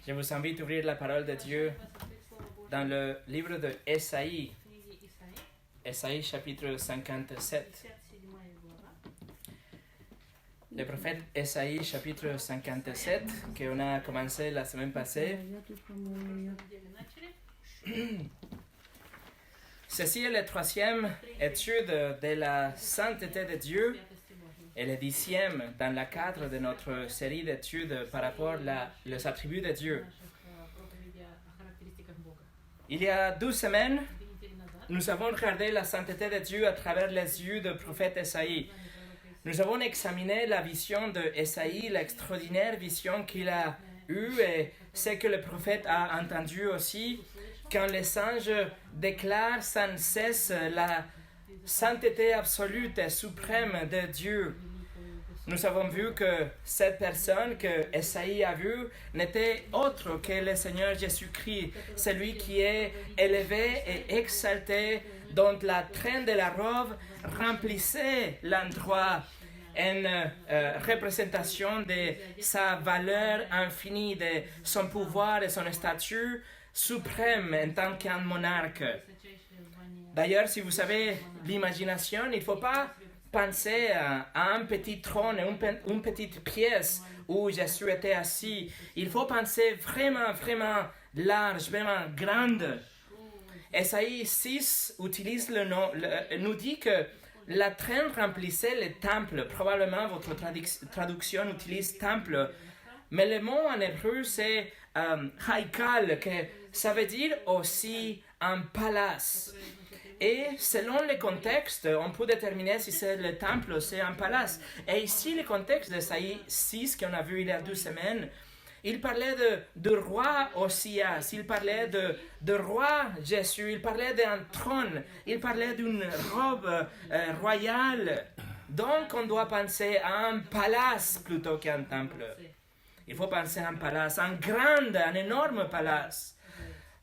Je vous invite à ouvrir la parole de Dieu dans le livre de Ésaïe, Ésaïe chapitre 57. Le prophète Ésaïe chapitre 57, qu'on a commencé la semaine passée. Ceci est la troisième étude de la sainteté de Dieu et le 10e dans le cadre de notre série d'études par rapport aux attributs de Dieu. Il y a 12 semaines, nous avons regardé la sainteté de Dieu à travers les yeux du prophète Ésaïe. Nous avons examiné la vision d'Ésaïe, l'extraordinaire vision qu'il a eue et ce que le prophète a entendu aussi quand les anges déclarent sans cesse la sainteté absolue et suprême de Dieu. Nous avons vu que cette personne que Ésaïe a vue n'était autre que le Seigneur Jésus-Christ, celui qui est élevé et exalté, dont la traîne de la robe remplissait l'endroit, une représentation de sa valeur infinie, de son pouvoir et son statut suprême en tant qu'un monarque. D'ailleurs, si vous avez l'imagination, il ne faut pas penser à un petit trône, une petite pièce où Jésus était assis. Il faut penser vraiment large, vraiment grande. Ésaïe 6 utilise nous dit que la traîne remplissait le temple. Probablement votre traduction utilise temple. Mais le mot en hébreu c'est haïkal, que ça veut dire aussi un palace. Et selon le contexte, on peut déterminer si c'est le temple ou c'est un palace. Et ici, le contexte d'Ésaïe 6 qu'on a vu il y a 2 semaines, il parlait de roi Osias, il parlait de roi Jésus, il parlait d'un trône, il parlait d'une robe royale. Donc, on doit penser à un palace plutôt qu'un temple. Il faut penser à un palace, un énorme palace.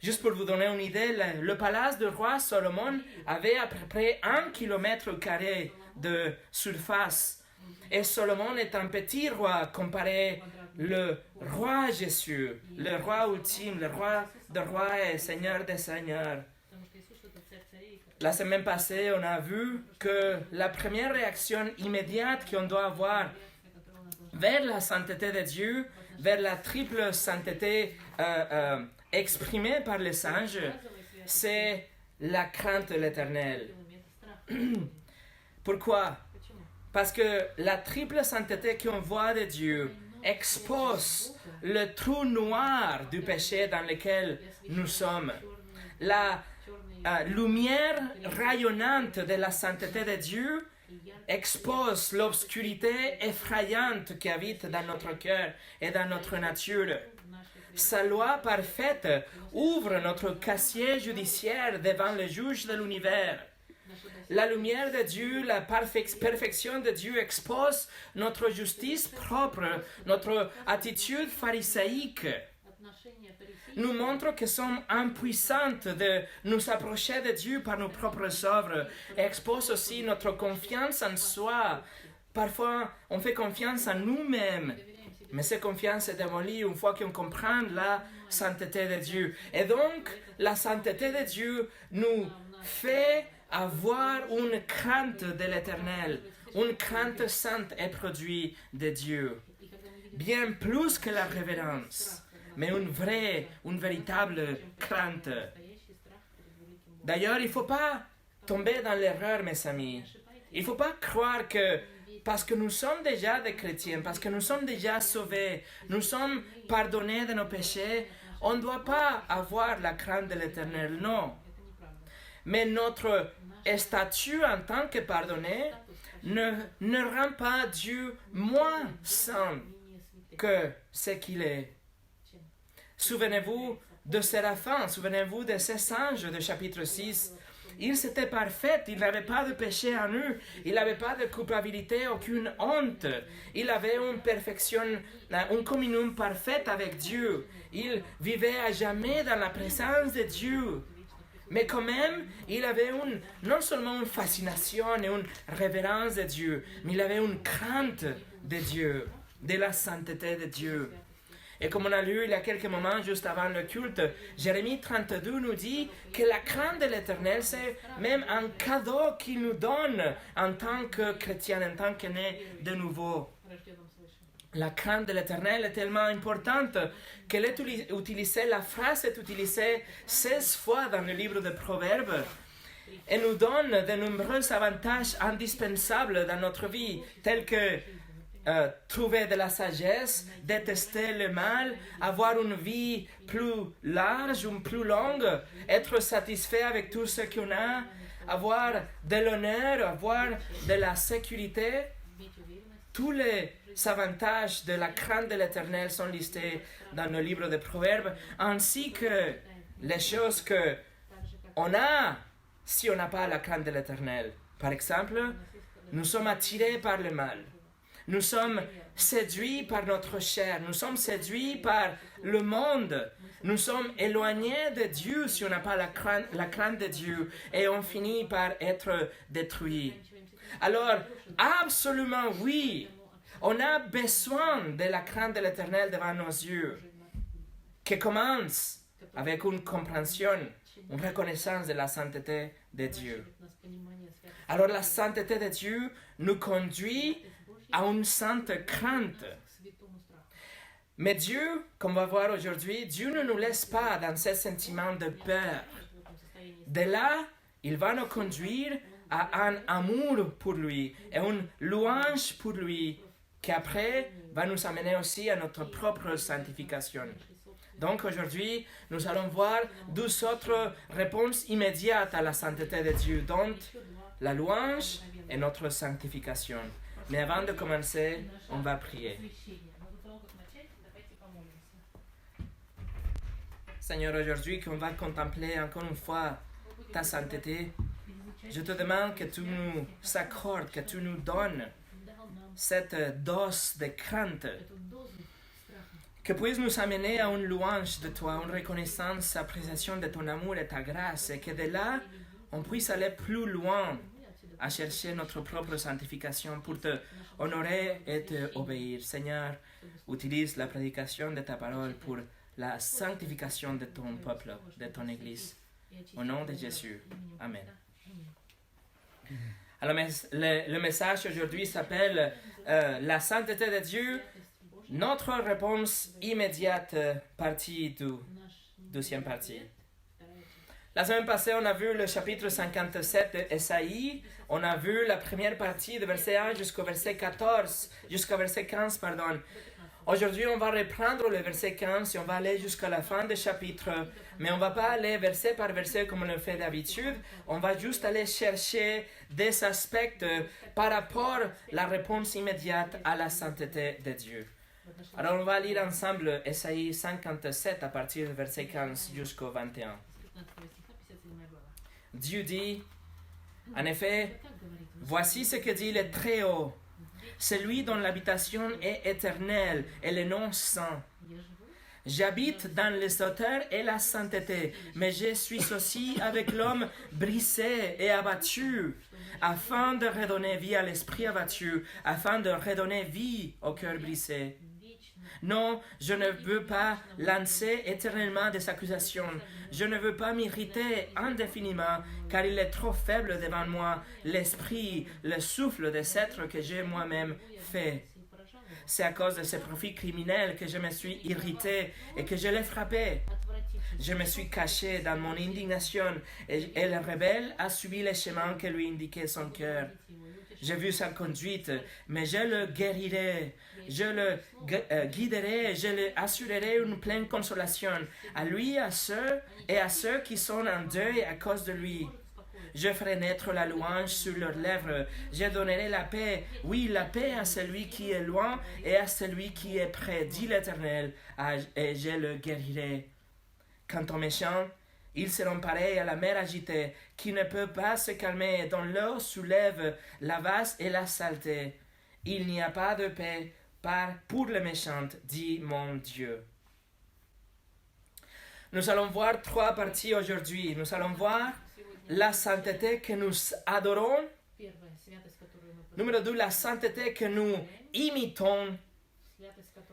Juste pour vous donner une idée, le palace du roi Salomon avait à peu près 1 km² de surface. Et Salomon est un petit roi comparé le roi Jésus, le roi ultime, le roi des rois et seigneur des seigneurs. La semaine passée, on a vu que la première réaction immédiate qu'on doit avoir vers la sainteté de Dieu, vers la triple sainteté exprimée par les anges, c'est la crainte de l'Éternel. Pourquoi? Parce que la triple sainteté qu'on voit de Dieu expose le trou noir du péché dans lequel nous sommes. La lumière rayonnante de la sainteté de Dieu expose l'obscurité effrayante qui habite dans notre cœur et dans notre nature. Sa loi parfaite ouvre notre casier judiciaire devant le juge de l'univers. La lumière de Dieu, la perfection de Dieu expose notre justice propre, notre attitude pharisaïque. Nous montre que nous sommes impuissantes de nous approcher de Dieu par nos propres œuvres et expose aussi notre confiance en soi. Parfois, on fait confiance en nous-mêmes, mais cette confiance est démolie une fois qu'on comprend la sainteté de Dieu. Et donc, la sainteté de Dieu nous fait avoir une crainte de l'Éternel, une crainte sainte et produit de Dieu. Bien plus que la révérence, mais une véritable crainte. D'ailleurs, il ne faut pas tomber dans l'erreur, mes amis. Il ne faut pas croire que parce que nous sommes déjà des chrétiens, parce que nous sommes déjà sauvés, nous sommes pardonnés de nos péchés, on ne doit pas avoir la crainte de l'Éternel, non. Mais notre statut en tant que pardonné ne rend pas Dieu moins saint que ce qu'il est. Souvenez-vous de Séraphin, souvenez-vous de ces anges de chapitre 6. Ils étaient parfaits, ils n'avaient pas de péché en eux, ils n'avaient pas de culpabilité, aucune honte. Ils avaient une perfection, une communion parfaite avec Dieu. Ils vivaient à jamais dans la présence de Dieu. Mais quand même, il avait non seulement une fascination et une révérence de Dieu, mais il avait une crainte de Dieu, de la sainteté de Dieu. Et comme on a lu il y a quelques moments juste avant le culte, Jérémie 32 nous dit que la crainte de l'Éternel, c'est même un cadeau qu'il nous donne en tant que chrétien, en tant que né de nouveau. La crainte de l'Éternel est tellement importante qu'elle est utilisée, la phrase est utilisée 16 fois dans le livre de Proverbes et nous donne de nombreux avantages indispensables dans notre vie, tels que trouver de la sagesse, détester le mal, avoir une vie plus large ou plus longue, être satisfait avec tout ce qu'on a, avoir de l'honneur, avoir de la sécurité. Tous les avantages de la crainte de l'Éternel sont listés dans le livre de Proverbes, ainsi que les choses qu'on a si on n'a pas la crainte de l'Éternel. Par exemple, nous sommes attirés par le mal. Nous sommes séduits par notre chair. Nous sommes séduits par le monde. Nous sommes éloignés de Dieu si on n'a pas la crainte de Dieu. Et on finit par être détruits. Alors, absolument oui, on a besoin de la crainte de l'Éternel devant nos yeux, qui commence avec une compréhension, une reconnaissance de la sainteté de Dieu. Alors la sainteté de Dieu nous conduit à une sainte crainte. Mais Dieu, comme on va voir aujourd'hui, Dieu ne nous laisse pas dans ce sentiment de peur. De là, il va nous conduire à un amour pour lui et une louange pour lui, qui après va nous amener aussi à notre propre sanctification. Donc aujourd'hui, nous allons voir 12 autres réponses immédiates à la sainteté de Dieu, dont la louange et notre sanctification. Mais avant de commencer, on va prier. Seigneur, aujourd'hui qu'on va contempler encore une fois ta sainteté, je te demande que tu nous accordes, que tu nous donnes cette dose de crainte, que puisse nous amener à une louange de toi, une reconnaissance, appréciation de ton amour et ta grâce, et que de là, on puisse aller plus loin à chercher notre propre sanctification pour te honorer et te obéir. Seigneur, utilise la prédication de ta parole pour la sanctification de ton peuple, de ton Église. Au nom de Jésus. Amen. Alors, le message aujourd'hui s'appelle La sainteté de Dieu, notre réponse immédiate, partie 2, deuxième partie. La semaine passée, on a vu le chapitre 57 d'Ésaïe. On a vu la première partie de verset 1 jusqu'au verset 15, pardon. Aujourd'hui, on va reprendre le verset 15 et on va aller jusqu'à la fin du chapitre. Mais on ne va pas aller verset par verset comme on le fait d'habitude. On va juste aller chercher des aspects par rapport à la réponse immédiate à la sainteté de Dieu. Alors, on va lire ensemble Ésaïe 57 à partir du verset 15 jusqu'au 21. Dieu dit, en effet, voici ce que dit le Très-Haut, celui dont l'habitation est éternelle et le nom saint. J'habite dans les hauteurs et la sainteté, mais je suis aussi avec l'homme brisé et abattu, afin de redonner vie à l'esprit abattu, afin de redonner vie au cœur brisé. Non, je ne veux pas lancer éternellement des accusations. Je ne veux pas m'irriter indéfiniment, car il est trop faible devant moi, l'esprit, le souffle des êtres que j'ai moi-même fait. C'est à cause de ces profits criminels que je me suis irrité et que je l'ai frappé. Je me suis caché dans mon indignation et le rebelle a suivi les chemins que lui indiquait son cœur. J'ai vu sa conduite, mais je le guérirai. Je le guiderai, je lui assurerai une pleine consolation, à lui et à ceux qui sont en deuil à cause de lui. Je ferai naître la louange sur leurs lèvres, je donnerai la paix, oui, la paix à celui qui est loin et à celui qui est près, dit l'Éternel, et je le guérirai. Quant aux méchants, ils seront pareils à la mer agitée, qui ne peut pas se calmer, dont l'eau soulève la vase et la saleté. Il n'y a pas de paix pour les méchants, dit mon Dieu. Nous allons voir 3 parties aujourd'hui. Nous allons voir la sainteté que nous adorons. Numéro 2, la sainteté que nous imitons.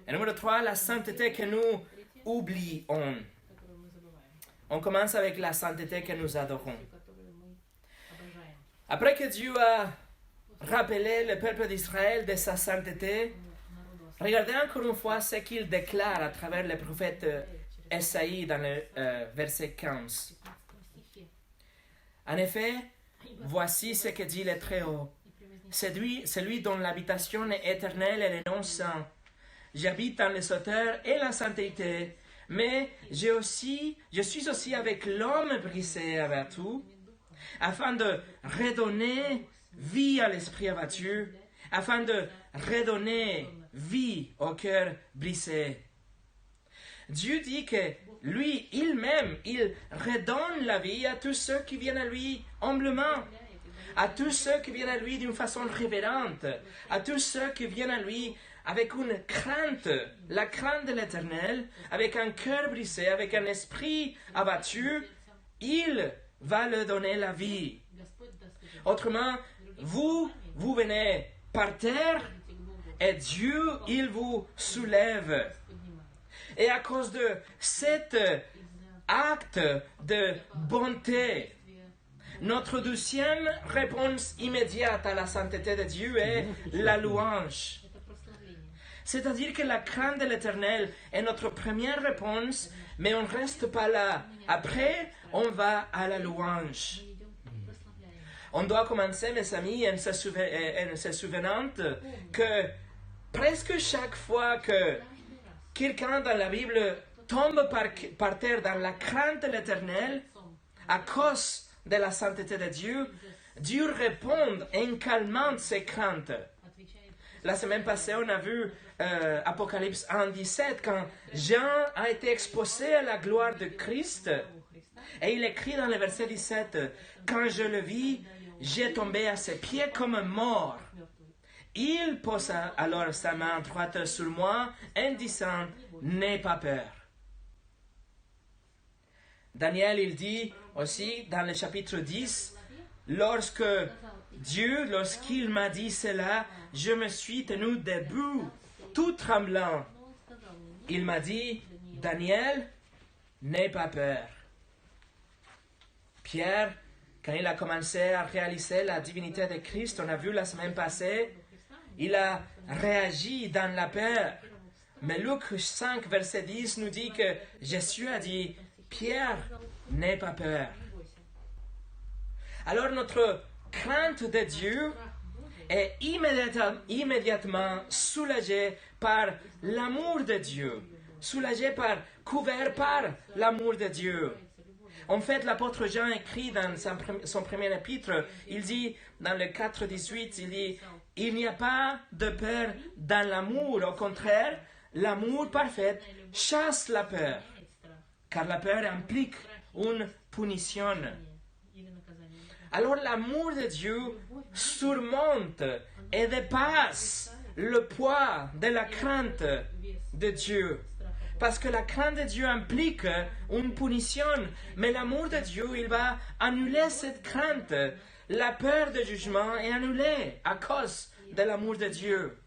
Et numéro 3, la sainteté que nous oublions. On commence avec la sainteté que nous adorons. Après que Dieu a rappelé le peuple d'Israël de sa sainteté, regardez encore une fois ce qu'il déclare à travers le prophète Esaïe dans le verset 15. En effet, voici ce que dit le Très-Haut, celui dont l'habitation est éternelle et le nom saint. J'habite dans les hauteurs et la sainteté, mais je suis aussi avec l'homme brisé et abattu, afin de redonner vie à l'esprit abattu, afin de redonner vie au cœur brisé. Dieu dit que lui, il-même, il redonne la vie à tous ceux qui viennent à lui humblement, à tous ceux qui viennent à lui d'une façon révérente, à tous ceux qui viennent à lui avec une crainte, la crainte de l'Éternel, avec un cœur brisé, avec un esprit abattu, il va leur donner la vie. Autrement, vous venez par terre et Dieu, il vous soulève. Et à cause de cet acte de bonté, notre deuxième réponse immédiate à la sainteté de Dieu est la louange. C'est-à-dire que la crainte de l'Éternel est notre première réponse, mais on ne reste pas là. Après, on va à la louange. On doit commencer, mes amis, en se souvenant que presque chaque fois que quelqu'un dans la Bible tombe par terre dans la crainte de l'Éternel, à cause de la sainteté de Dieu, Dieu répond en calmant ses craintes. La semaine passée, on a vu Apocalypse 1:17, quand Jean a été exposé à la gloire de Christ, et il écrit dans le verset 17, « Quand je le vis, j'ai tombé à ses pieds comme mort. Il posa alors sa main droite sur moi en disant, « N'aie pas peur. » Daniel, il dit aussi dans le chapitre 10, « Lorsqu'il m'a dit cela, je me suis tenu debout, tout tremblant. Il m'a dit, « Daniel, n'aie pas peur. » Pierre, quand il a commencé à réaliser la divinité de Christ, on a vu la semaine passée, il a réagi dans la peur. Mais Luc 5, verset 10 nous dit que Jésus a dit, « Pierre, n'aie pas peur. » Alors notre crainte de Dieu est immédiatement soulagée par l'amour de Dieu, couvert par l'amour de Dieu. En fait, l'apôtre Jean écrit dans son premier épître, il dit, dans le 4:18, il dit, « Il n'y a pas de peur dans l'amour, au contraire, l'amour parfait chasse la peur, car la peur implique une punition. » Alors l'amour de Dieu surmonte et dépasse le poids de la crainte de Dieu. Parce que la crainte de Dieu implique une punition, mais l'amour de Dieu, il va annuler cette crainte. La peur de jugement est annulée à cause de l'amour de Dieu.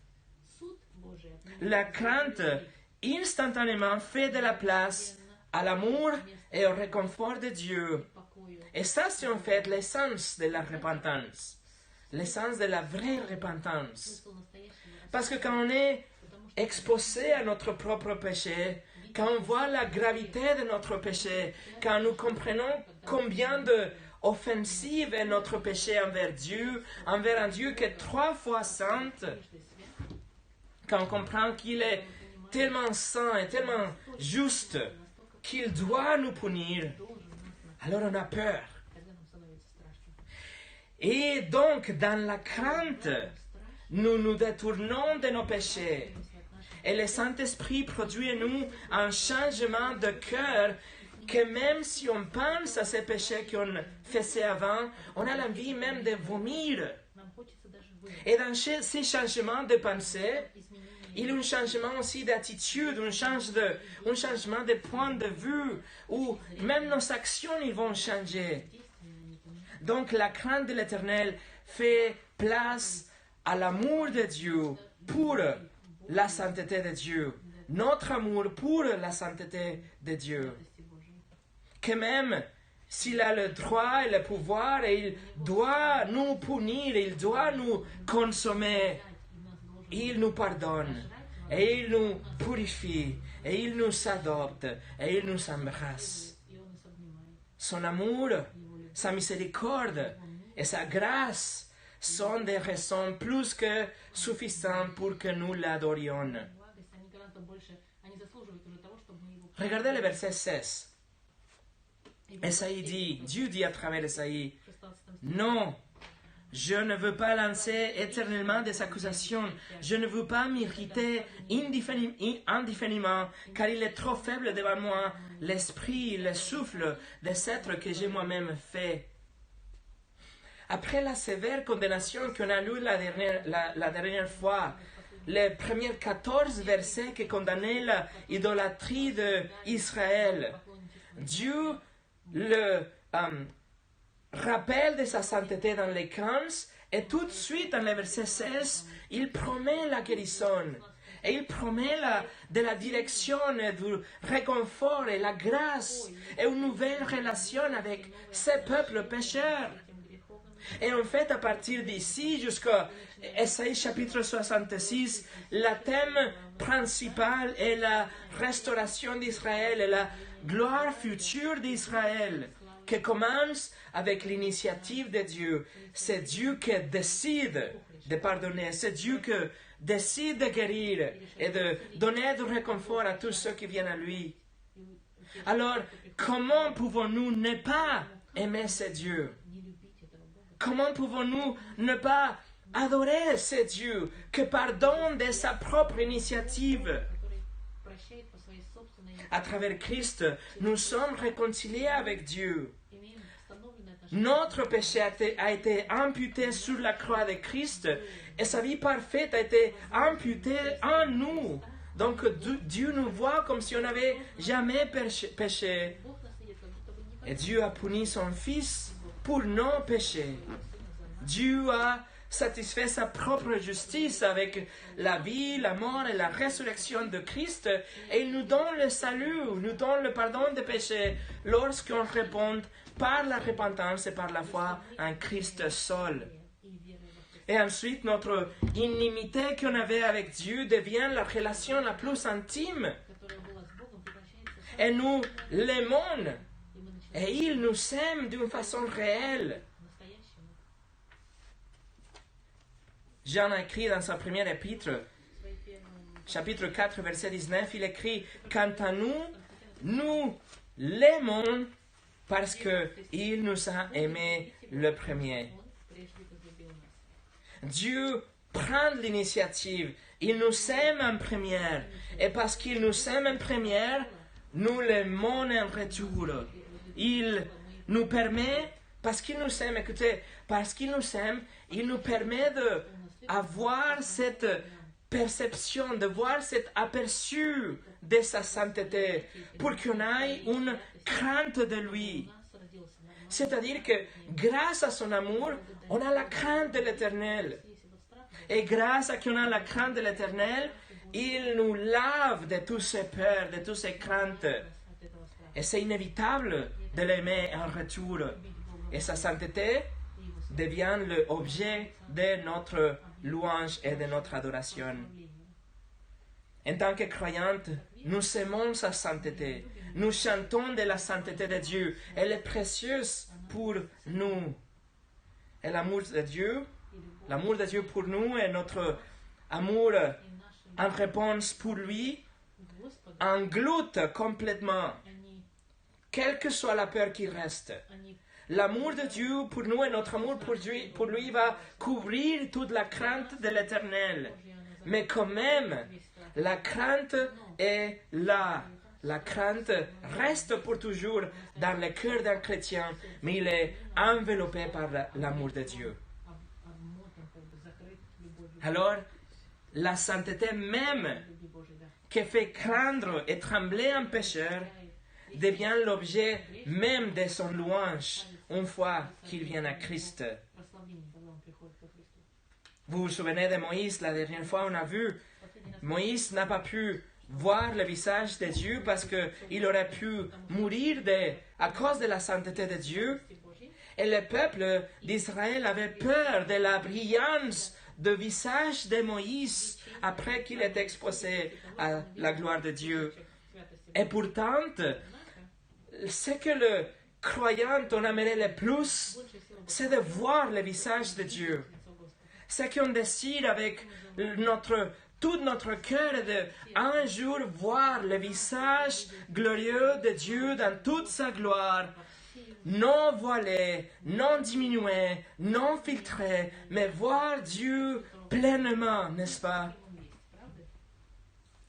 La crainte instantanément fait de la place à l'amour et au réconfort de Dieu. Et ça, c'est en fait l'essence de la repentance, l'essence de la vraie repentance. Parce que quand on est exposé à notre propre péché, quand on voit la gravité de notre péché, quand nous comprenons combien offensive est notre péché envers un Dieu qui est 3 fois saint, quand on comprend qu'il est tellement saint et tellement juste qu'il doit nous punir, alors on a peur. Et donc, dans la crainte, nous nous détournons de nos péchés. Et le Saint-Esprit produit en nous un changement de cœur que même si on pense à ces péchés qu'on faisait avant, on a l'envie même de vomir. Et dans ces changements de pensée, il y a un changement aussi d'attitude, un changement de point de vue, où même nos actions ils vont changer. Donc la crainte de l'Éternel fait place à l'amour de Dieu pour la sainteté de Dieu, notre amour pour la sainteté de Dieu. Que même s'il a le droit et le pouvoir et il doit nous punir, il doit nous consommer, il nous pardonne et il nous purifie et il nous adopte et il nous embrasse. Son amour, sa miséricorde et sa grâce sont des raisons plus que suffisantes pour que nous l'adorions. Regardez le verset 16. Esaïe dit, Dieu dit à travers Esaïe, « Non, je ne veux pas lancer éternellement des accusations, je ne veux pas m'irriter indéfiniment, car il est trop faible devant moi, l'esprit, le souffle des êtres que j'ai moi-même fait. » Après la sévère condamnation qu'on a lue la dernière fois, les premiers 14 versets qui condamnaient l'idolâtrie d'Israël, Dieu le rappelle de sa sainteté dans les 15 et tout de suite dans le verset 16, il promet la guérison et il promet de la direction, du réconfort et la grâce et une nouvelle relation avec ses peuples pécheurs. Et en fait, à partir d'ici jusqu'à Esaïe chapitre 66, le thème principal est la restauration d'Israël et la gloire future d'Israël, qui commence avec l'initiative de Dieu. C'est Dieu qui décide de pardonner, c'est Dieu qui décide de guérir et de donner du réconfort à tous ceux qui viennent à lui. Alors, comment pouvons-nous ne pas aimer ce Dieu? Comment pouvons-nous ne pas adorer ce Dieu qui pardonne de sa propre initiative? À travers Christ, nous sommes réconciliés avec Dieu. Notre péché a été imputé sur la croix de Christ et sa vie parfaite a été imputée en nous. Donc Dieu nous voit comme si on n'avait jamais péché. Et Dieu a puni son Fils pour nos péchés. Dieu a satisfait sa propre justice avec la vie, la mort et la résurrection de Christ et il nous donne le salut, nous donne le pardon des péchés lorsqu'on répond par la repentance et par la foi en Christ seul. Et ensuite, notre inimité qu'on avait avec Dieu devient la relation la plus intime. Et nous l'aimons. Et il nous aime d'une façon réelle. Jean a écrit dans sa première épître, chapitre 4, verset 19, il écrit « Quant à nous, nous l'aimons parce qu'il nous a aimés le premier. » Dieu prend l'initiative, il nous aime en première, et parce qu'il nous aime en première, nous l'aimons en retour. Il nous permet, parce qu'il nous aime, écoutez, parce qu'il nous aime, il nous permet d'avoir cette perception, de voir cet aperçu de sa sainteté, pour qu'on ait une crainte de lui. C'est-à-dire que grâce à son amour, on a la crainte de l'Éternel. Et grâce à qu'on a la crainte de l'Éternel, il nous lave de toutes ses peurs, de toutes ses craintes. Et c'est inévitable de l'aimer en retour. Et sa sainteté devient l'objet de notre louange et de notre adoration. En tant que croyantes, nous aimons sa sainteté. Nous chantons de la sainteté de Dieu. Elle est précieuse pour nous. Et l'amour de Dieu pour nous et notre amour en réponse pour lui engloute complètement, quelle que soit la peur qui reste. L'amour de Dieu pour nous et notre amour pour lui va couvrir toute la crainte de l'Éternel. Mais quand même, la crainte est là. La crainte reste pour toujours dans le cœur d'un chrétien, mais il est enveloppé par l'amour de Dieu. Alors, la sainteté même qui fait craindre et trembler un pécheur devient l'objet même de son louange une fois qu'il vient à Christ. Vous vous souvenez de Moïse, la dernière fois on a vu Moïse n'a pas pu voir le visage de Dieu parce qu'il aurait pu mourir à cause de la sainteté de Dieu. Et le peuple d'Israël avait peur de la brillance du visage de Moïse après qu'il ait exposé à la gloire de Dieu. Et pourtant, ce que le croyant on aimerait le plus, c'est de voir le visage de Dieu. Ce qu'on décide avec tout notre cœur est de un jour voir le visage glorieux de Dieu dans toute sa gloire, non voilé, non diminué, non filtré, mais voir Dieu pleinement, n'est-ce pas?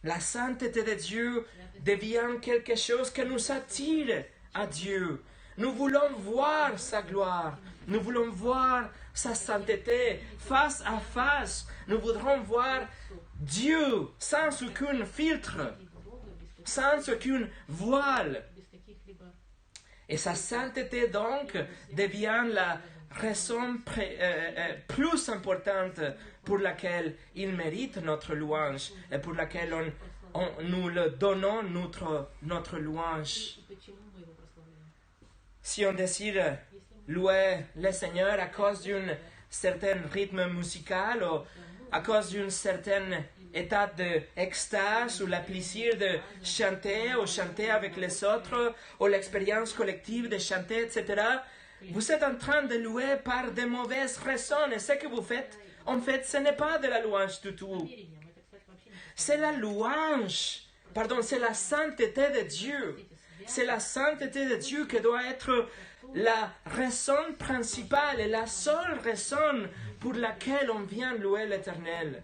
La sainteté de Dieu devient quelque chose qui nous attire à Dieu. Nous voulons voir sa gloire. Nous voulons voir sa sainteté face à face. Nous voudrons voir Dieu sans aucun filtre, sans aucune voile. Et sa sainteté donc devient la raison plus importante pour laquelle il mérite notre louange et pour laquelle nous le donnons notre louange. Si on désire louer le Seigneur à cause d'un certain rythme musical ou à cause d'un certain état d'extase ou le plaisir de chanter ou chanter avec les autres ou l'expérience collective de chanter, etc., vous êtes en train de louer par de mauvaises raisons. Et ce que vous faites, en fait, ce n'est pas de la louange du tout. C'est la louange, c'est la sainteté de Dieu. C'est la sainteté de Dieu qui doit être la raison principale et la seule raison pour laquelle on vient louer l'Éternel.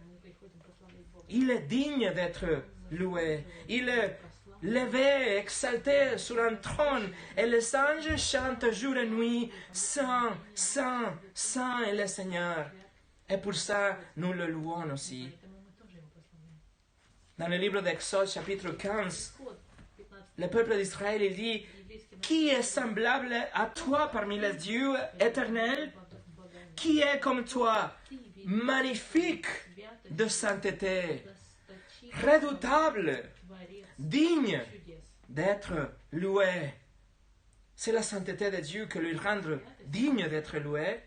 Il est digne d'être loué. Il est levé, exalté sur un trône. Et les anges chantent jour et nuit, Saint, Saint, Saint est le Seigneur. Et pour ça, nous le louons aussi. Dans le livre d'Exode, chapitre 15, le peuple d'Israël, il dit, qui est semblable à toi parmi les dieux éternels? Qui est comme toi, magnifique de sainteté, redoutable, digne d'être loué? C'est la sainteté de Dieu qui lui rend digne d'être loué.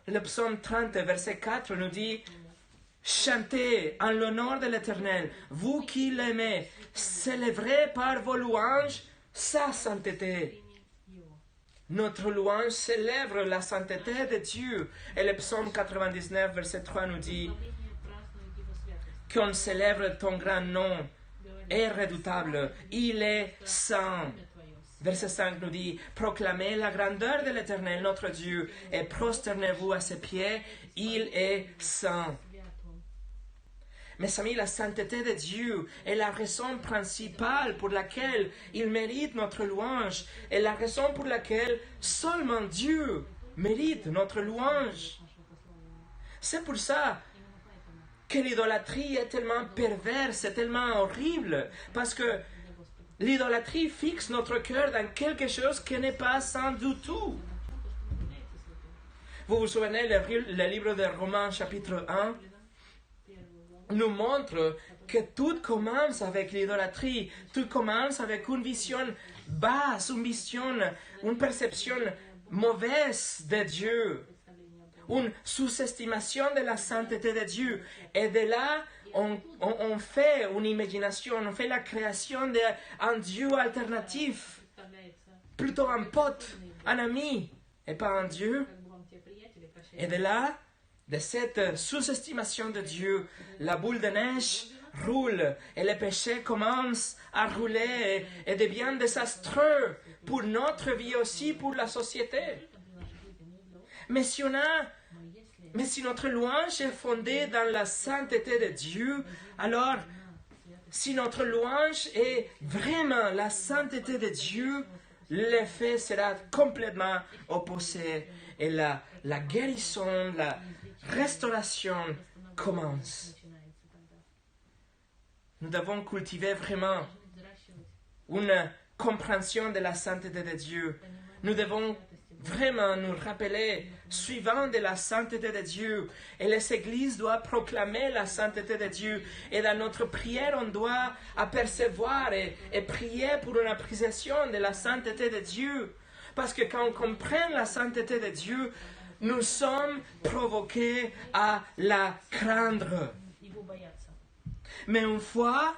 Le psaume 30, verset 4 nous dit, chantez en l'honneur de l'Éternel, vous qui l'aimez, célébrez par vos louanges sa sainteté. Notre louange célèbre la sainteté de Dieu. Et le psaume 99, verset 3 nous dit qu'on célèbre ton grand nom est redoutable, il est saint. Verset 5 nous dit, proclamez la grandeur de l'Éternel, notre Dieu, et prosternez-vous à ses pieds, il est saint. Mes amis, la sainteté de Dieu est la raison principale pour laquelle il mérite notre louange et la raison pour laquelle seulement Dieu mérite notre louange. C'est pour ça que l'idolâtrie est tellement perverse, est tellement horrible, parce que l'idolâtrie fixe notre cœur dans quelque chose qui n'est pas saint du tout. Vous vous souvenez, le livre de Romains, chapitre 1, nous montre que tout commence avec l'idolâtrie, tout commence avec une vision basse, une perception mauvaise de Dieu, une sous-estimation de la sainteté de Dieu. Et de là, on fait une imagination, on fait la création d'un Dieu alternatif, plutôt un pote, un ami, et pas un Dieu. Et de là, de cette sous-estimation de Dieu, la boule de neige roule et le péché commence à rouler et devient désastreux pour notre vie aussi, pour la société. Mais si notre louange est fondée dans la sainteté de Dieu, alors si notre louange est vraiment la sainteté de Dieu, l'effet sera complètement opposé et la guérison, la restauration commence. Nous devons cultiver vraiment une compréhension de la sainteté de Dieu. Nous devons vraiment nous rappeler, suivant de la sainteté de Dieu. Et les églises doivent proclamer la sainteté de Dieu. Et dans notre prière, on doit apercevoir et prier pour une appréciation de la sainteté de Dieu. Parce que quand on comprend la sainteté de Dieu, nous sommes provoqués à la craindre. Mais une fois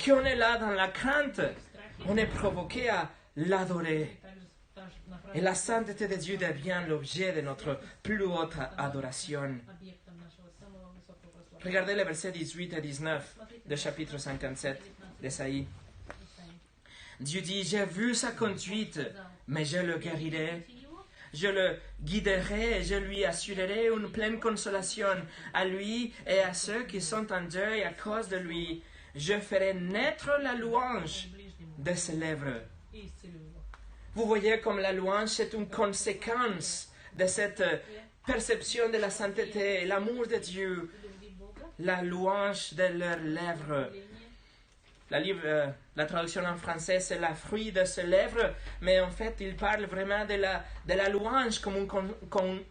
qu'on est là dans la crainte, on est provoqué à l'adorer. Et la sainteté de Dieu devient l'objet de notre plus haute adoration. Regardez les versets 18 et 19 du chapitre 57 d'Ésaïe. Dieu dit, j'ai vu sa conduite, mais je le guérirai. Je le guiderai et je lui assurerai une pleine consolation à lui et à ceux qui sont en deuil à cause de lui. Je ferai naître la louange de ses lèvres. Vous voyez comme la louange est une conséquence de cette perception de la sainteté, l'amour de Dieu, la louange de leurs lèvres. La traduction en français, c'est la fruit de ses lèvres, mais en fait, il parle vraiment de la louange comme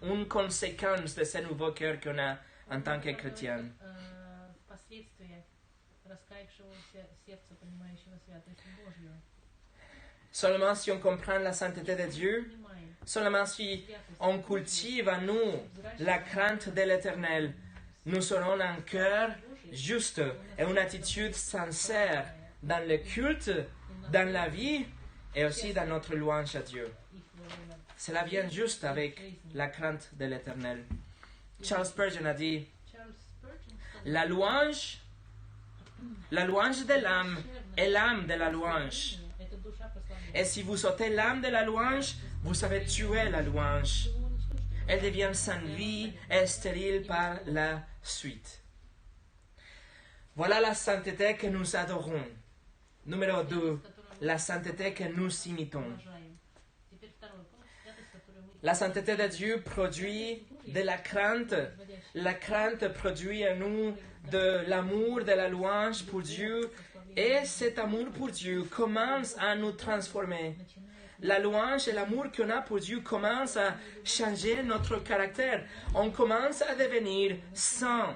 une conséquence de ce nouveau cœur qu'on a en tant que chrétien. Seulement si on comprend la sainteté de Dieu, seulement si on cultive en nous la crainte de l'Éternel, nous aurons un cœur juste et une attitude sincère dans le culte, dans la vie et aussi dans notre louange à Dieu. Cela vient juste avec la crainte de l'Éternel. Charles Spurgeon a dit, la louange de l'âme est l'âme de la louange. Et si vous ôtez l'âme de la louange, vous avez tué la louange. Elle devient sans vie et stérile par la suite. Voilà la sainteté que nous adorons. Numéro 2, la sainteté que nous imitons. La sainteté de Dieu produit de la crainte. La crainte produit en nous de l'amour, de la louange pour Dieu. Et cet amour pour Dieu commence à nous transformer. La louange et l'amour qu'on a pour Dieu commencent à changer notre caractère. On commence à devenir saint.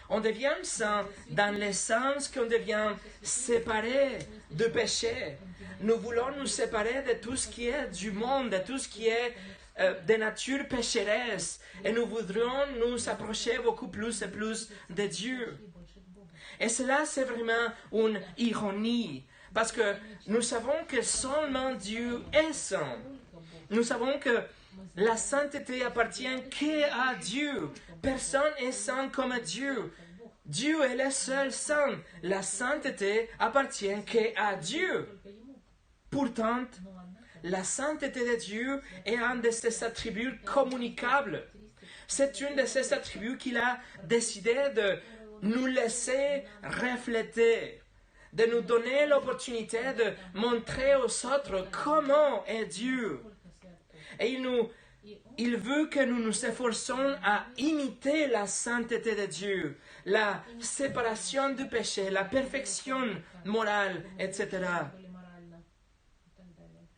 On devient saint dans le sens qu'on devient séparé du péché. Nous voulons nous séparer de tout ce qui est du monde, de tout ce qui est de nature pécheresse. Et nous voudrions nous approcher beaucoup plus et plus de Dieu. Et cela, c'est vraiment une ironie. Parce que nous savons que seulement Dieu est saint. Nous savons que la sainteté appartient qu'à Dieu. Personne n'est saint comme Dieu. Dieu est le seul saint. La sainteté appartient qu'à Dieu. Pourtant, la sainteté de Dieu est un de ses attributs communicables. C'est une de ses attributs qu'il a décidé de nous laisser refléter, de nous donner l'opportunité de montrer aux autres comment est Dieu. Et il veut que nous nous efforçons à imiter la sainteté de Dieu, la séparation du péché, la perfection morale, etc.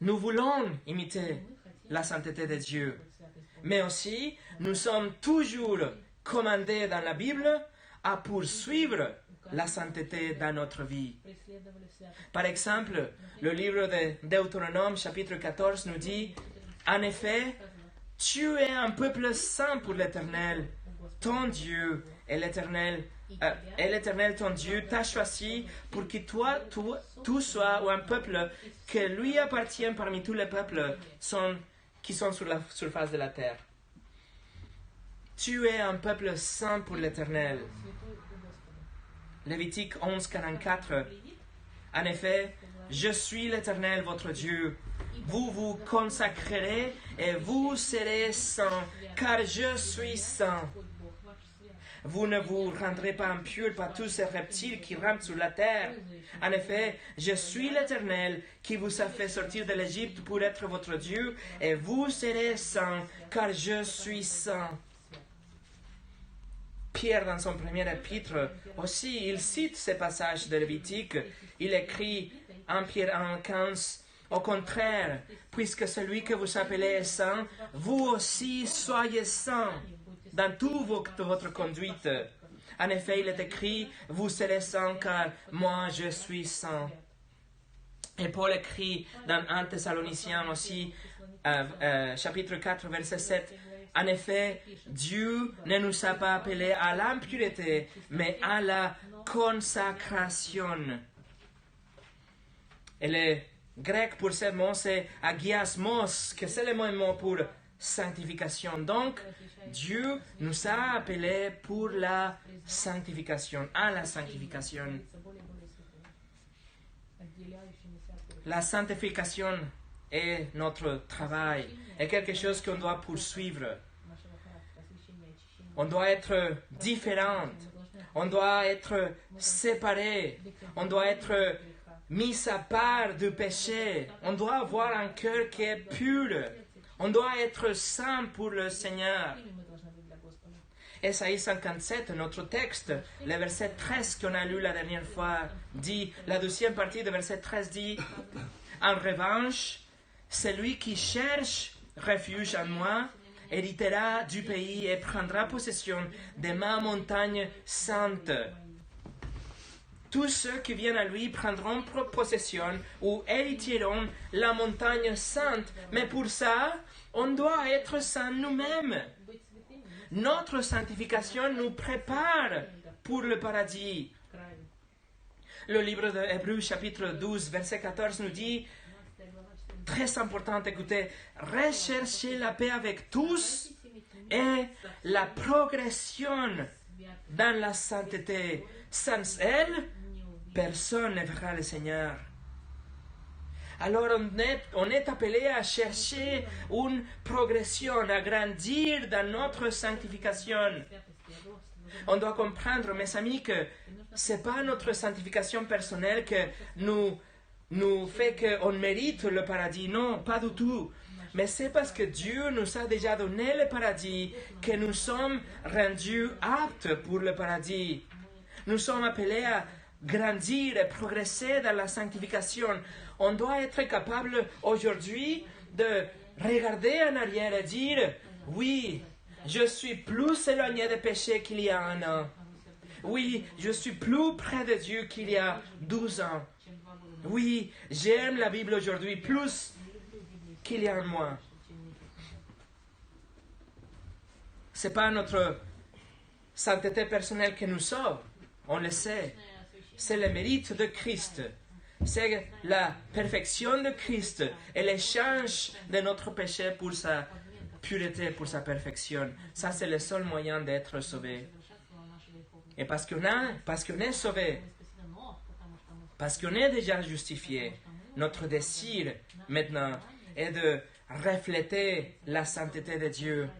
Nous voulons imiter la sainteté de Dieu, mais aussi nous sommes toujours commandés dans la Bible à poursuivre la sainteté dans notre vie. Par exemple, le livre de Deutéronome, chapitre 14, nous dit, « En effet, tu es un peuple saint pour l'Éternel, ton Dieu, et l'Éternel, ton Dieu, t'a choisi pour que tu sois un peuple que lui appartient parmi tous les peuples qui sont sur la surface de la terre. Tu es un peuple saint pour l'Éternel. » Lévitique 11, 44. En effet, je suis l'Éternel votre Dieu. Vous vous consacrerez et vous serez saints, car je suis saint. Vous ne vous rendrez pas impurs par tous ces reptiles qui rampent sur la terre. En effet, je suis l'Éternel qui vous a fait sortir de l'Égypte pour être votre Dieu, et vous serez saints, car je suis saint. Pierre, dans son premier épître, aussi, il cite ces passages de Lévitique. Il écrit en Pierre 1, 15, Au contraire, puisque celui que vous appelez est saint, vous aussi soyez saints dans toute votre conduite. En effet, il est écrit, vous serez saints car moi je suis saint. Et Paul écrit dans 1 Thessaloniciens aussi, chapitre 4, verset 7, en effet, Dieu ne nous a pas appelés à l'impureté, mais à la consacration. Et le grec pour ce mot, c'est agiasmos, que c'est le même mot pour sanctification. Donc, Dieu nous a appelés pour la sanctification, à la sanctification. La sanctification est notre travail, est quelque chose qu'on doit poursuivre. On doit être différent, on doit être séparé, on doit être mis à part du péché, on doit avoir un cœur qui est pur, on doit être saint pour le Seigneur. Ésaïe 57, notre texte, le verset 13 qu'on a lu la dernière fois, dit, la deuxième partie du verset 13 dit, en revanche, celui qui cherche refuge en moi héritera du pays et prendra possession de ma montagne sainte. Tous ceux qui viennent à lui prendront possession ou hériteront la montagne sainte. Mais pour ça, on doit être saints nous-mêmes. Notre sanctification nous prépare pour le paradis. Le livre de Hébreux, chapitre 12, verset 14, nous dit, très important, écoutez, recherchez la paix avec tous et la progression dans la sainteté. Sans elle, personne ne verra le Seigneur. Alors on est appelé à chercher une progression, à grandir dans notre sanctification. On doit comprendre, mes amis, que ce n'est pas notre sanctification personnelle que nous fait qu'on mérite le paradis. Non, pas du tout. Mais c'est parce que Dieu nous a déjà donné le paradis que nous sommes rendus aptes pour le paradis. Nous sommes appelés à grandir et progresser dans la sanctification. On doit être capable aujourd'hui de regarder en arrière et dire, oui, je suis plus éloigné des péchés qu'il y a un an. Oui, je suis plus près de Dieu qu'il y a 12 ans. Oui, j'aime la Bible aujourd'hui plus qu'il y a un mois. Ce n'est pas notre sainteté personnelle qui nous sauve, on le sait. C'est le mérite de Christ. C'est la perfection de Christ et l'échange de notre péché pour sa pureté, pour sa perfection. Ça, c'est le seul moyen d'être sauvé. Et parce qu'on est sauvé, parce qu'on est déjà justifié, notre désir maintenant est de refléter la sainteté de Dieu.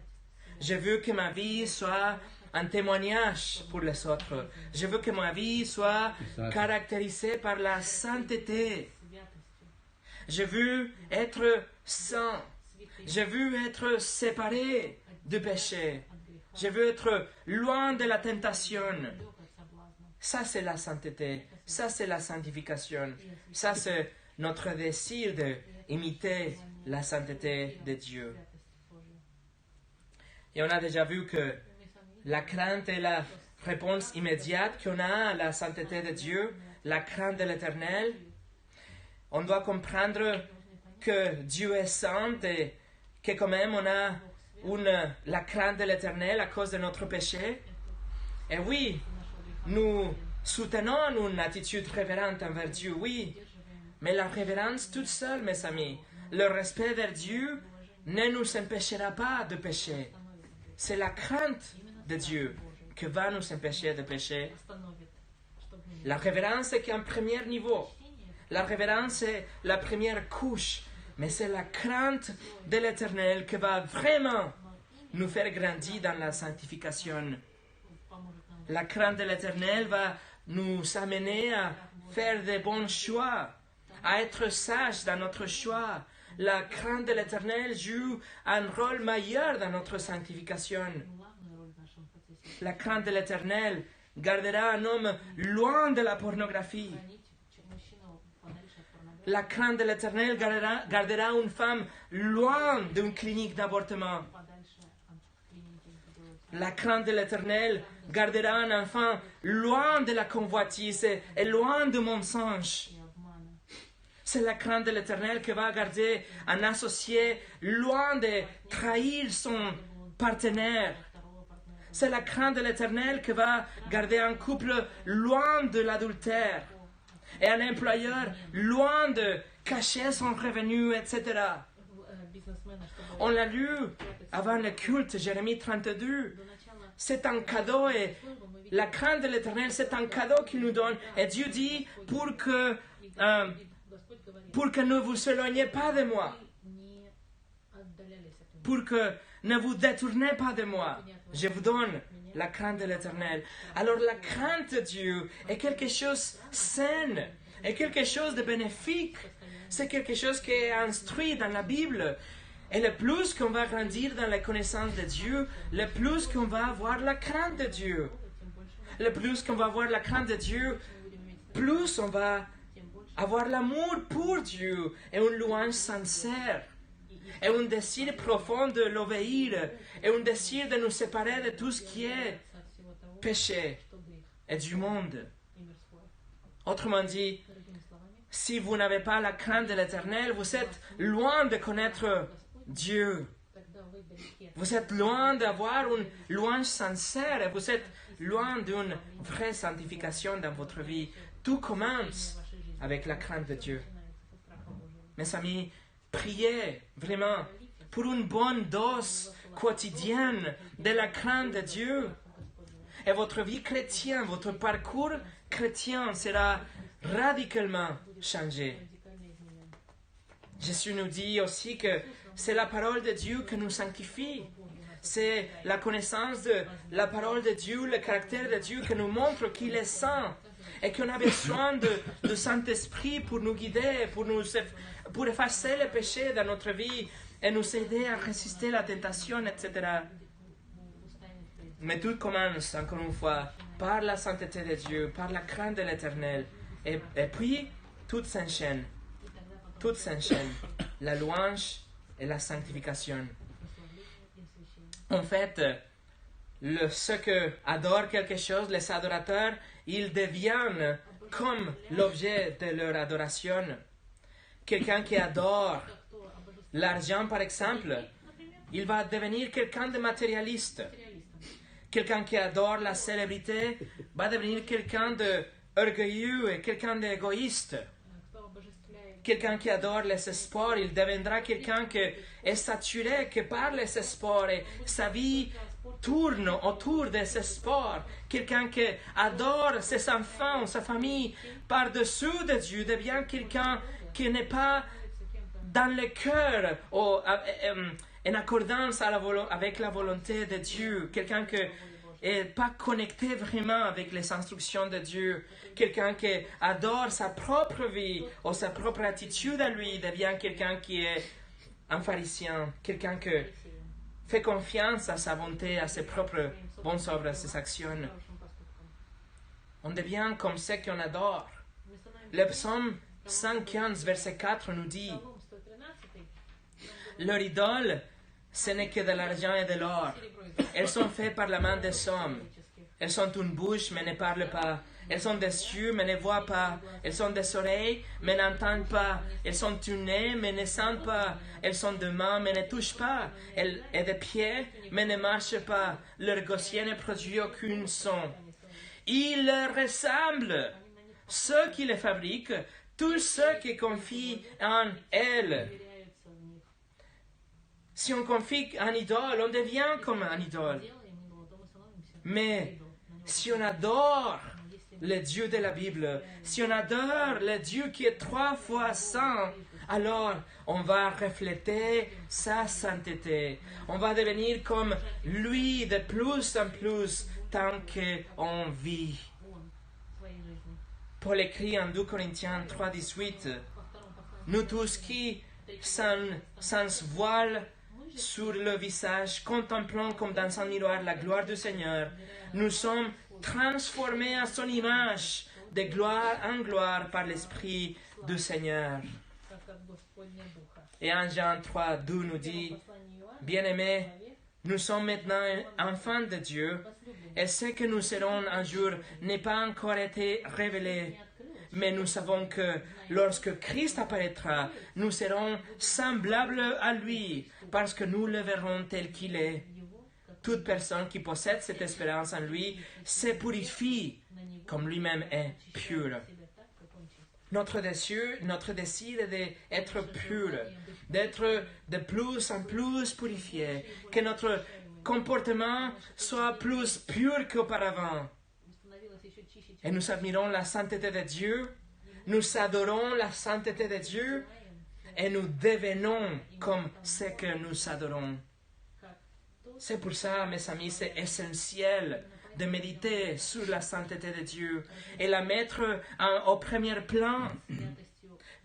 Je veux que ma vie soit un témoignage pour les autres. Je veux que ma vie soit caractérisée par la sainteté. Je veux être saint. Je veux être séparé du péché. Je veux être loin de la tentation. Ça, c'est la sainteté. Ça, c'est la sanctification. Ça, c'est notre désir d'imiter la sainteté de Dieu. Et on a déjà vu que la crainte est la réponse immédiate qu'on a à la sainteté de Dieu, la crainte de l'Éternel. On doit comprendre que Dieu est saint et que quand même on a la crainte de l'Éternel à cause de notre péché. Et oui, nous soutenons une attitude révérente envers Dieu, oui. Mais la révérence toute seule, mes amis, le respect vers Dieu ne nous empêchera pas de pécher. C'est la crainte de Dieu qui va nous empêcher de pécher. La révérence est qu'un premier niveau. La révérence est la première couche. Mais c'est la crainte de l'Éternel qui va vraiment nous faire grandir dans la sanctification. La crainte de l'Éternel va nous amener à faire de bons choix, à être sages dans notre choix. La crainte de l'Éternel joue un rôle majeur dans notre sanctification. La crainte de l'Éternel gardera un homme loin de la pornographie. La crainte de l'Éternel gardera une femme loin d'une clinique d'avortement. La crainte de l'Éternel gardera un enfant loin de la convoitise et loin du mensonge. C'est la crainte de l'Éternel qui va garder un associé loin de trahir son partenaire. C'est la crainte de l'Éternel qui va garder un couple loin de l'adultère et un employeur loin de cacher son revenu, etc. On l'a lu avant le culte, Jérémie 32. C'est un cadeau et la crainte de l'Éternel, c'est un cadeau qu'il nous donne. Et Dieu dit pour que ne vous éloignez pas de moi, pour que ne vous détournez pas de moi. Je vous donne la crainte de l'Éternel. Alors la crainte de Dieu est quelque chose de sain, est quelque chose de bénéfique. C'est quelque chose qui est instruit dans la Bible. Et le plus qu'on va grandir dans la connaissance de Dieu, le plus qu'on va avoir la crainte de Dieu. Le plus qu'on va avoir la crainte de Dieu, plus on va avoir l'amour pour Dieu et une louange sincère. Et un désir profond de l'obéir. Et un désir de nous séparer de tout ce qui est péché et du monde. Autrement dit, si vous n'avez pas la crainte de l'Éternel, vous êtes loin de connaître Dieu. Vous êtes loin d'avoir une louange sincère et vous êtes loin d'une vraie sanctification dans votre vie. Tout commence avec la crainte de Dieu. Mes amis, priez vraiment pour une bonne dose quotidienne de la crainte de Dieu. Et votre vie chrétienne, votre parcours chrétien sera radicalement changé. Jésus nous dit aussi que c'est la parole de Dieu qui nous sanctifie. C'est la connaissance de la parole de Dieu, le caractère de Dieu qui nous montre qu'il est saint et qu'on a besoin de Saint-Esprit pour nous guider, pour effacer le péché dans notre vie et nous aider à résister à la tentation, etc. Mais tout commence, encore une fois, par la sainteté de Dieu, par la crainte de l'Éternel. Et puis, tout s'enchaîne. Tout s'enchaîne. La louange et la sanctification. En fait, ceux qui adorent quelque chose, les adorateurs, ils deviennent comme l'objet de leur adoration. Quelqu'un qui adore l'argent, par exemple, il va devenir quelqu'un de matérialiste. Quelqu'un qui adore la célébrité va devenir quelqu'un d'orgueilleux et quelqu'un d'égoïste. Quelqu'un qui adore les sports, il deviendra quelqu'un qui est saturé, qui parle de ces sports et sa vie tourne autour de ces sports. Quelqu'un qui adore ses enfants, sa famille, par-dessous de Dieu, devient quelqu'un qui n'est pas dans le cœur en accordance avec la volonté de Dieu. Quelqu'un qui n'est pas connecté vraiment avec les instructions de Dieu. Quelqu'un qui adore sa propre vie ou sa propre attitude à lui devient quelqu'un qui est un pharisien. Quelqu'un qui fait confiance à sa bonté, à ses propres bonnes œuvres, à ses actions. On devient comme ceux qu'on adore. Le psaume 115, verset 4 nous dit: leur idole, ce n'est que de l'argent et de l'or. Elles sont faites par la main des hommes. Elles ont une bouche, mais ne parlent pas. Elles ont des yeux, mais ne voient pas. Elles ont des oreilles, mais n'entendent pas. Elles ont un nez, mais ne sentent pas. Elles ont des mains, mais ne touchent pas. Elles ont des pieds, mais ne marchent pas. Leur gosier ne produit aucun son. Ils leur ressemblent. Ceux qui les fabriquent, tous ceux qui confient en elles. Si on confie un idole, on devient comme un idole. Mais si on adore le Dieu de la Bible, si on adore le Dieu qui est 3 fois saint, alors on va refléter sa sainteté. On va devenir comme lui de plus en plus tant qu'on vit. Paul écrit en 2 Corinthiens 3,18 « Nous tous qui, sans voile sur le visage, contemplons comme dans un miroir la gloire du Seigneur, nous sommes transformés à son image, de gloire en gloire par l'Esprit, du Seigneur. Et en Jean 3, 2 nous dit, « Bien-aimés, nous sommes maintenant enfants de Dieu, et ce que nous serons un jour n'est pas encore été révélé. Mais nous savons que lorsque Christ apparaîtra, nous serons semblables à lui, parce que nous le verrons tel qu'il est. Toute personne qui possède cette espérance en lui se purifie comme lui-même est pur. » Notre désir est d'être pur, d'être de plus en plus purifié, que notre comportement soit plus pur qu'auparavant. Et nous admirons la sainteté de Dieu, nous adorons la sainteté de Dieu, et nous devenons comme ce que nous adorons. C'est pour ça, mes amis, c'est essentiel de méditer sur la sainteté de Dieu et la mettre au premier plan.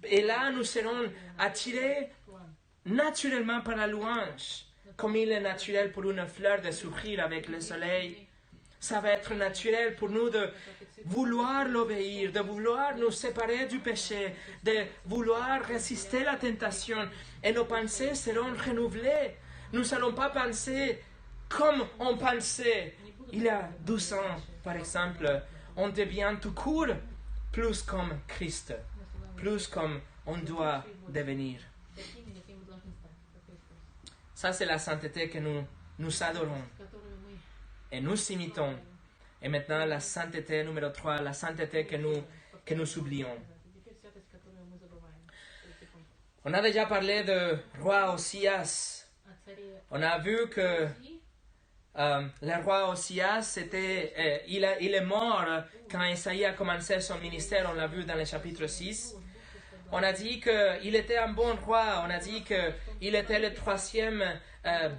Et là, nous serons attirés naturellement par la louange, comme il est naturel pour une fleur de souffrir avec le soleil. Ça va être naturel pour nous de vouloir l'obéir, de vouloir nous séparer du péché, de vouloir résister à la tentation. Et nos pensées seront renouvelées. Nous n'allons pas penser comme on pensait il y a 12 ans, par exemple. On devient tout court plus comme Christ, plus comme on doit devenir. Ça, c'est la sainteté que nous adorons et nous imitons. Et maintenant, la sainteté numéro 3, la sainteté que nous oublions. On a déjà parlé de roi Osias. On a vu que le roi Osias, il est mort quand Esaïe a commencé son ministère, on l'a vu dans le chapitre 6. On a dit qu'il était un bon roi, on a dit qu'il était le 3e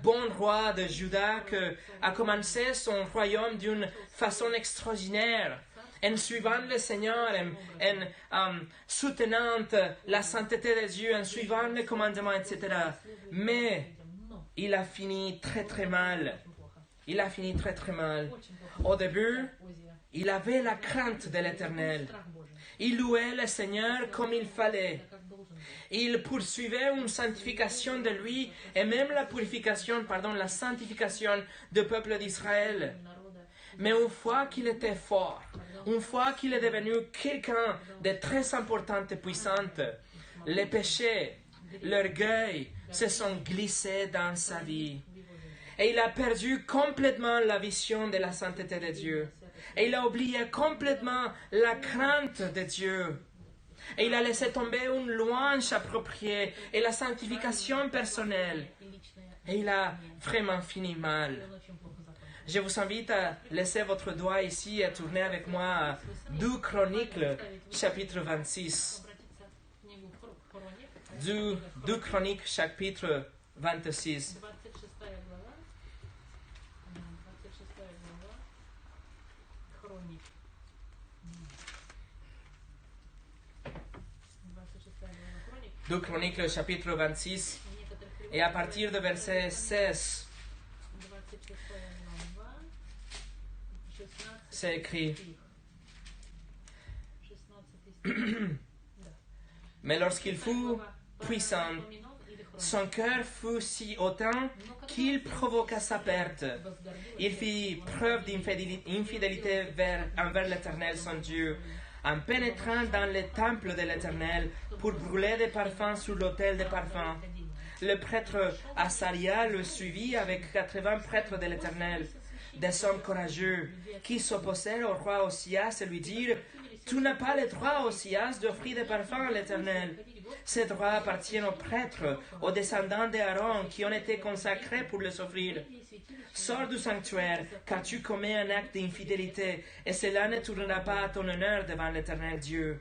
bon roi de Juda, qui a commencé son royaume d'une façon extraordinaire, en suivant le Seigneur, en soutenant la sainteté de Dieu, en suivant les commandements, etc. Mais il a fini très très mal. Il a fini très très mal. Au début, il avait la crainte de l'Éternel. Il louait le Seigneur comme il fallait. Il poursuivait une sanctification de lui et même la sanctification du peuple d'Israël. Mais une fois qu'il était fort, une fois qu'il est devenu quelqu'un de très important et puissant, les péchés, l'orgueil se sont glissés dans sa vie. Et il a perdu complètement la vision de la sainteté de Dieu. Et il a oublié complètement la crainte de Dieu. Et il a laissé tomber une louange appropriée et la sanctification personnelle. Et il a vraiment fini mal. Je vous invite à laisser votre doigt ici et tourner avec moi à 2 Chroniques, chapitre 26. 2 Chroniques, chapitre 26. Deux Chroniques, chapitre 26, et à partir de verset 16, c'est écrit. Mais lorsqu'il fut puissant, son cœur fut si hautain qu'il provoqua sa perte. Il fit preuve d'infidélité envers l'Éternel son Dieu, en pénétrant dans le temple de l'Éternel pour brûler des parfums sur l'autel des parfums. Le prêtre Asaria le suivit avec 80 prêtres de l'Éternel, des hommes courageux, qui s'opposèrent au roi Osias et lui dirent « Tu n'as pas le droit, Osias, d'offrir des parfums à l'Éternel. Ces droits appartiennent aux prêtres, aux descendants d'Aaron qui ont été consacrés pour les offrir. Sors du sanctuaire, car tu commets un acte d'infidélité, et cela ne tournera pas à ton honneur devant l'Éternel Dieu. »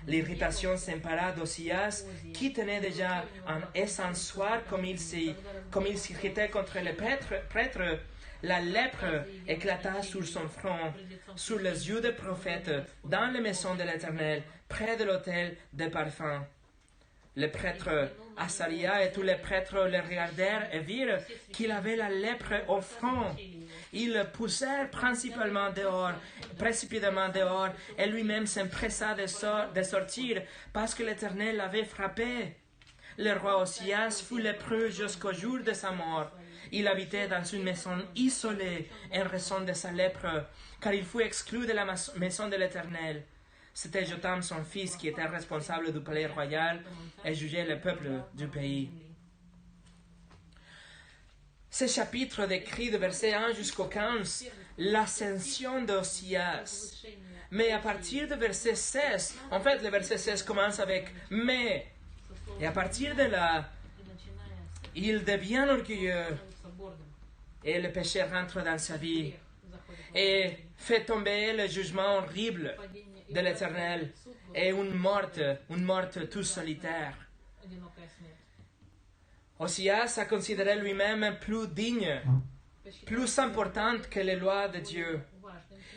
L'irritation s'empara d'Osias, qui tenait déjà un essensoir comme il s'irritait contre les prêtres. La lèpre éclata sur son front, sur les yeux des prophètes, dans la maison de l'Éternel, près de l'autel des parfums. Le prêtre Asaria et tous les prêtres le regardèrent et virent qu'il avait la lèpre au front. Ils le poussèrent précipitamment dehors, et lui-même s'empressa de sortir parce que l'Éternel l'avait frappé. Le roi Osias fut lépreux jusqu'au jour de sa mort. Il habitait dans une maison isolée en raison de sa lèpre, car il fut exclu de la maison de l'Éternel. C'était Jotam, son fils, qui était responsable du palais royal et jugeait le peuple du pays. Ce chapitre décrit de verset 1 jusqu'au 15 l'ascension d'Osias. Mais à partir de verset 16, en fait le verset 16 commence avec « mais ». Et à partir de là, il devient orgueilleux et le péché rentre dans sa vie et fait tomber le jugement horrible de l'Éternel et une morte tout solitaire. Osias a considéré lui-même plus digne, plus importante que les lois de Dieu.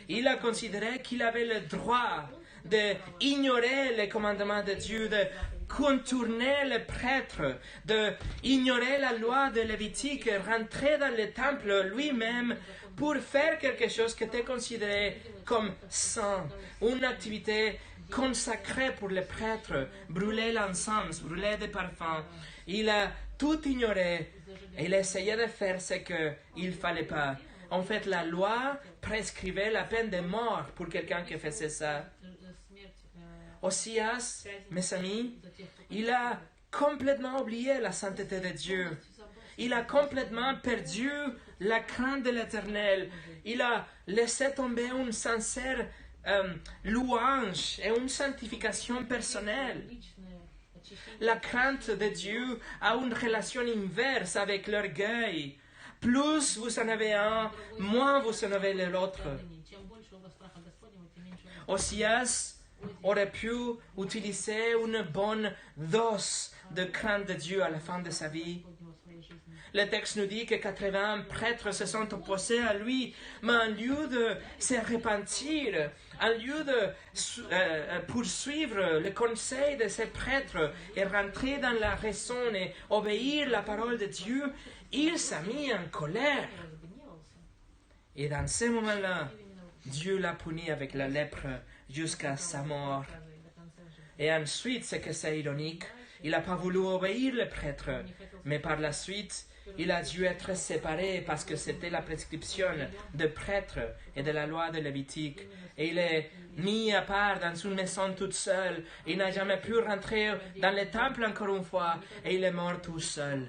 Il a considéré qu'il avait le droit d'ignorer les commandements de Dieu, de contourner le prêtre, d'ignorer la loi de Lévitique, rentrer dans le temple lui-même pour faire quelque chose qui était considéré comme saint, une activité consacrée pour le prêtre, brûler l'encens, brûler des parfums. Il a tout ignoré et il essayait de faire ce qu'il ne fallait pas. En fait, la loi prescrivait la peine de mort pour quelqu'un qui faisait ça. Osias, mes amis, il a complètement oublié la sainteté de Dieu. Il a complètement perdu la crainte de l'Éternel. Il a laissé tomber une sincère louange et une sanctification personnelle. La crainte de Dieu a une relation inverse avec l'orgueil. Plus vous en avez un, moins vous en avez l'autre. Osias aurait pu utiliser une bonne dose de crainte de Dieu à la fin de sa vie. Le texte nous dit que 80 prêtres se sont opposés à lui, mais en lieu de se repentir, en lieu de poursuivre le conseil de ces prêtres et rentrer dans la raison et obéir la parole de Dieu, il s'est mis en colère. Et dans ce moment-là, Dieu l'a puni avec la lèpre jusqu'à sa mort. Et ensuite, ce que c'est ironique, il n'a pas voulu obéir le prêtre, mais par la suite, il a dû être séparé parce que c'était la prescription de prêtre et de la loi de Lévitique. Et il est mis à part dans une maison toute seule. Il n'a jamais pu rentrer dans le temple encore une fois et il est mort tout seul.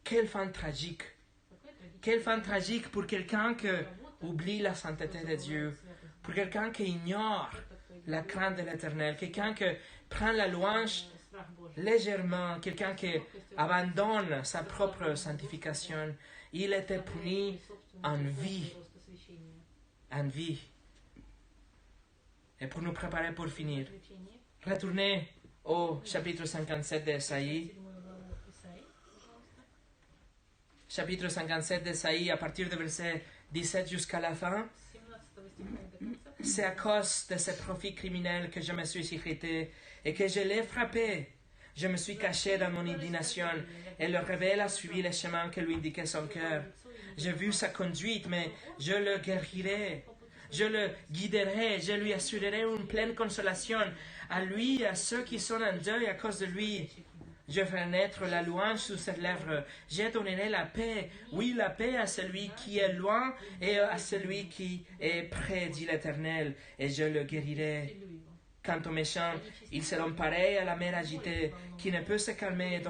Quelle fin tragique! Quelle fin tragique pour quelqu'un qui oublie la sainteté de Dieu, pour quelqu'un qui ignore la crainte de l'Éternel, quelqu'un qui prend la louange légèrement, quelqu'un qui abandonne sa propre sanctification. Il était puni en vie. En vie. Et pour nous préparer pour finir, retournez au chapitre 57 d'Ésaïe. Chapitre 57 d'Ésaïe, à partir du verset 17 jusqu'à la fin. C'est à cause de ce profit criminel que je me suis irrité et que je l'ai frappé. Je me suis caché dans mon indignation et le rebelle a suivi le chemin que lui indiquait son cœur. J'ai vu sa conduite, mais je le guérirai. Je le guiderai, je lui assurerai une pleine consolation. À lui et à ceux qui sont en deuil à cause de lui. Je ferai naître la louange sur ses lèvres. Je donnerai la paix. Oui, la paix à celui qui est loin et à celui qui est près, dit l'Éternel, et je le guérirai. Quant aux méchants, ils seront pareils à la mer agitée, qui ne peut se calmer,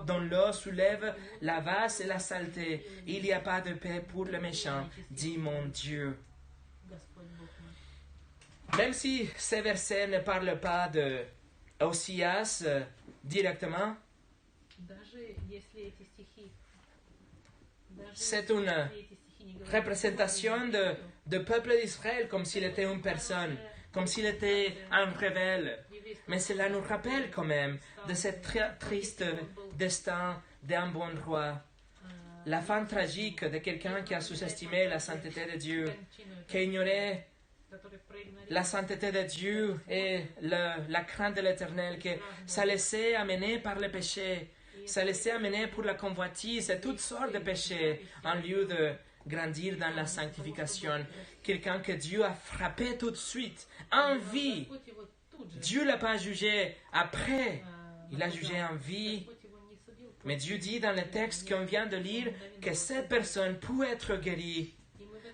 dont l'eau soulève la vase et la saleté. Il n'y a pas de paix pour le méchant, dit mon Dieu. Même si ces versets ne parlent pas de Osias directement, c'est une représentation de peuple d'Israël comme s'il était une personne, comme s'il était un rebelle. Mais cela nous rappelle quand même de ce triste destin d'un bon roi. La fin tragique de quelqu'un qui a sous-estimé la sainteté de Dieu, qui ignorait la sainteté de Dieu et la crainte de l'Éternel, que ça laissait amener par le péché, ça laissait amener pour la convoitise et toutes sortes de péchés, en lieu de grandir dans la sanctification. Quelqu'un que Dieu a frappé tout de suite, en vie. Dieu ne l'a pas jugé après, il a jugé en vie. Mais Dieu dit dans le texte qu'on vient de lire que cette personne peut être guérie.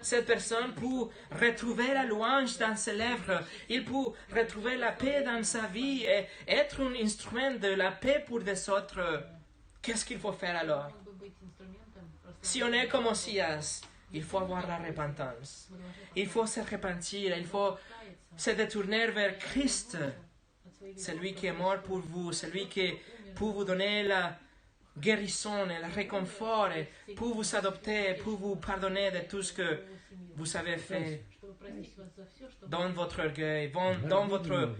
Cette personne peut retrouver la louange dans ses lèvres. Il peut retrouver la paix dans sa vie et être un instrument de la paix pour des autres. Qu'est-ce qu'il faut faire alors? Si on est comme Osias, il faut avoir la repentance. Il faut se repentir. Il faut se détourner vers Christ. Celui qui est mort pour vous. Celui qui peut vous donner la guérison et le réconfort, et pour vous adopter, pour vous pardonner de tout ce que vous avez fait dans votre orgueil, dans votre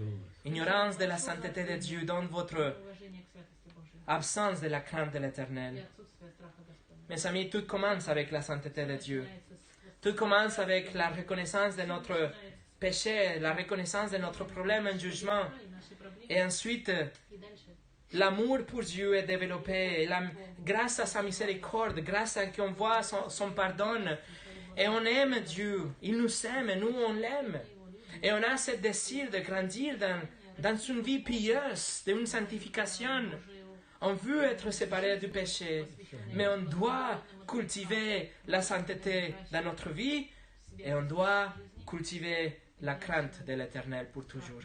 ignorance de la sainteté de Dieu, dans votre absence de la crainte de l'Éternel. Mes amis, tout commence avec la sainteté de Dieu. Tout commence avec la reconnaissance de notre péché, la reconnaissance de notre problème, un jugement. Et ensuite, l'amour pour Dieu est développé, grâce à sa miséricorde, grâce à qu'on voit son pardon. Et on aime Dieu, il nous aime, nous on l'aime. Et on a ce désir de grandir dans une vie pieuse, d'une sanctification. On veut être séparé du péché, mais on doit cultiver la sainteté dans notre vie et on doit cultiver la crainte de l'Éternel pour toujours.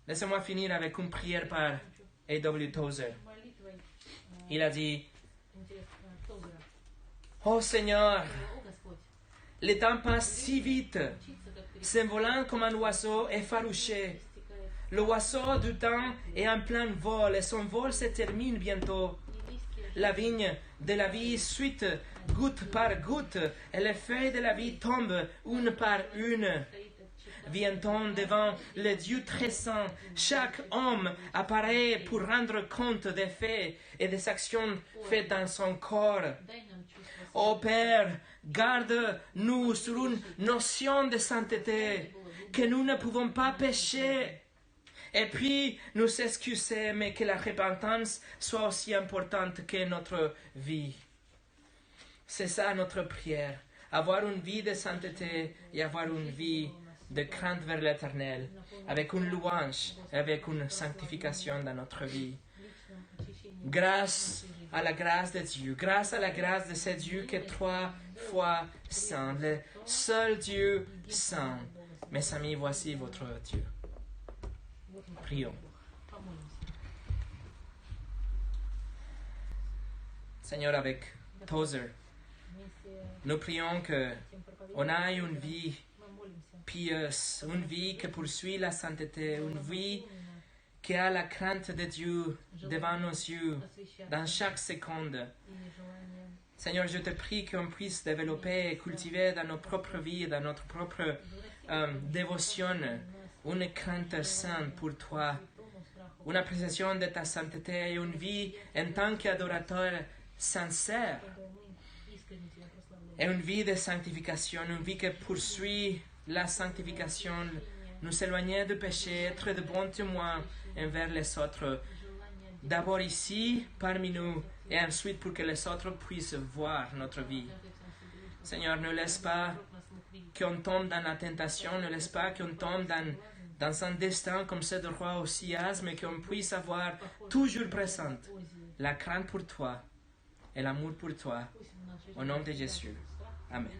Laissez-moi finir avec une prière par A.W. Tozer. Il a dit: Oh Seigneur, le temps passe si vite, s'envolant comme un oiseau effarouché. Le oiseau du temps est en plein vol et son vol se termine bientôt. La vigne de la vie suit goutte par goutte et les feuilles de la vie tombent une par une. Vient-on devant le Dieu très saint, chaque homme apparaît pour rendre compte des faits et des actions faites dans son corps. Ô Père, garde-nous sur une notion de sainteté, que nous ne pouvons pas pécher. Et puis nous excuser, mais que la repentance soit aussi importante que notre vie. C'est ça notre prière, avoir une vie de sainteté et avoir une vie de crainte vers l'Éternel, avec une louange et avec une sanctification dans notre vie. Grâce à la grâce de Dieu, grâce à la grâce de ce Dieu qui est 3 fois saint, le seul Dieu saint. Mes amis, voici votre Dieu. Prions. Seigneur, avec Tozer, nous prions qu'on ait une vie pieuse, une vie qui poursuit la sainteté, une vie qui a la crainte de Dieu devant nos yeux, dans chaque seconde. Seigneur, je te prie qu'on puisse développer et cultiver dans nos propres vies, dans notre propre dévotion, une crainte sainte pour toi, une appréciation de ta sainteté et une vie en tant qu'adorateur sincère, et une vie de sanctification, une vie qui poursuit la sanctification, nous éloigner du péché, être de bons témoins envers les autres, d'abord ici, parmi nous, et ensuite pour que les autres puissent voir notre vie. Seigneur, ne laisse pas qu'on tombe dans la tentation, ne laisse pas qu'on tombe dans un destin comme ce de roi Osias, mais qu'on puisse avoir toujours présente la crainte pour toi et l'amour pour toi. Au nom de Jésus. Amen.